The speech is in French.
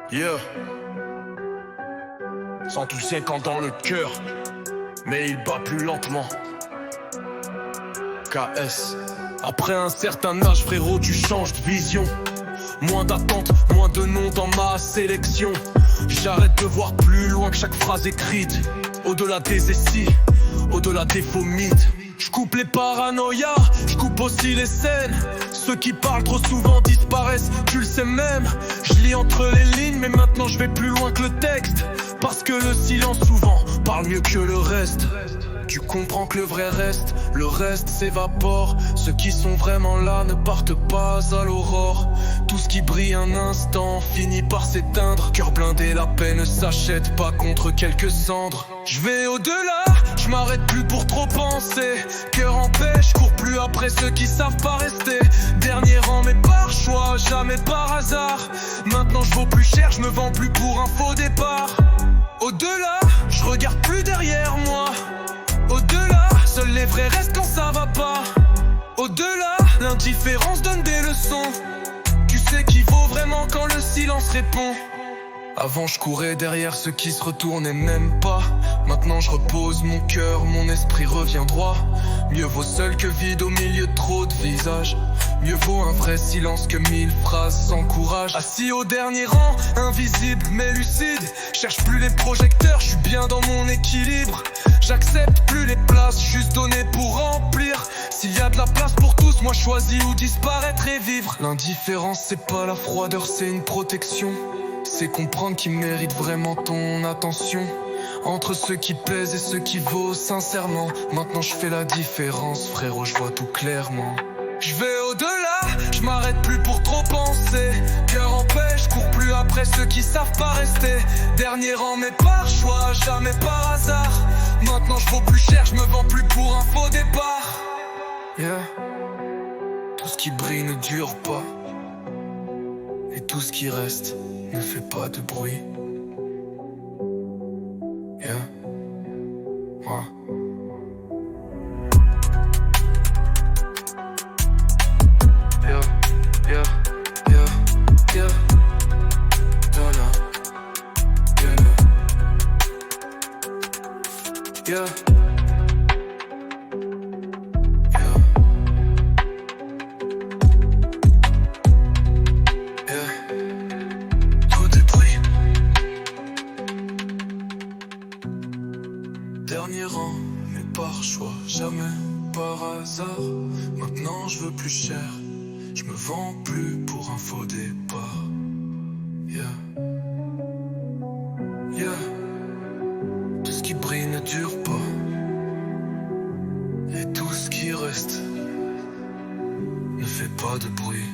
Yeah. 150 dans le cœur, mais il bat plus lentement. KS. Après un certain âge, frérot, tu changes de vision. Moins d'attente, moins de noms dans ma sélection. J'arrête de voir plus loin que chaque phrase écrite. Au-delà des essais, au-delà des faux mythes. J'coupe les paranoïas, j'coupe aussi les scènes. Ceux qui parlent trop souvent disparaissent, tu le sais même. Je lis entre les lignes, mais maintenant je vais plus loin que le texte. Parce que le silence souvent parle mieux que le reste. Tu comprends que le vrai reste, le reste s'évapore. Ceux qui sont vraiment là ne partent pas à l'aurore. Tout ce qui brille un instant finit par s'éteindre. Cœur blindé, la paix ne s'achète pas contre quelques cendres. Je vais au-delà, je m'arrête plus pour trop penser. Cœur en paix, je cours plus après ceux qui savent pas rester. Dernier rang mais par choix, jamais par hasard. Maintenant je vaux plus cher, je me vends plus pour un faux départ. Au-delà, je regarde plus derrière moi. Au-delà, seuls les vrais restent quand ça va pas. Au-delà, l'indifférence donne des leçons. Tu sais qui vaut vraiment quand le silence répond. Avant je courais derrière ceux qui se retournaient même pas. Maintenant je repose mon cœur, mon esprit revient droit. Mieux vaut seul que vide au milieu de trop de visages. Mieux vaut un vrai silence que 1000 phrases sans courage. Assis au dernier rang, invisible mais lucide. Cherche plus les projecteurs, je suis bien dans mon équilibre. J'accepte plus les places, juste donné pour remplir. S'il y a de la place pour tous, moi choisis ou disparaître et vivre. L'indifférence c'est pas la froideur, c'est une protection. C'est comprendre qui mérite vraiment ton attention. Entre ceux qui pèsent et ceux qui vaut sincèrement. Maintenant je fais la différence, frérot, je vois tout clairement. Je vais au-delà, je m'arrête plus pour trop penser. Cœur en paix, je cours plus après ceux qui savent pas rester. Dernier rang mais par choix, jamais par hasard. Maintenant je vaux plus cher, je me vends plus pour un faux départ. Yeah. Tout ce qui brille ne dure pas. Et tout ce qui reste ne fait pas de bruit. Yeah. Ouais. Yeah, yeah, yeah, yeah. No, no. Yeah, yeah. Yeah. Dernier rang, mais par choix, jamais par hasard. Maintenant je veux plus cher, je me vends plus pour un faux départ. Yeah, yeah. Tout ce qui brille ne dure pas. Et tout ce qui reste ne fait pas de bruit.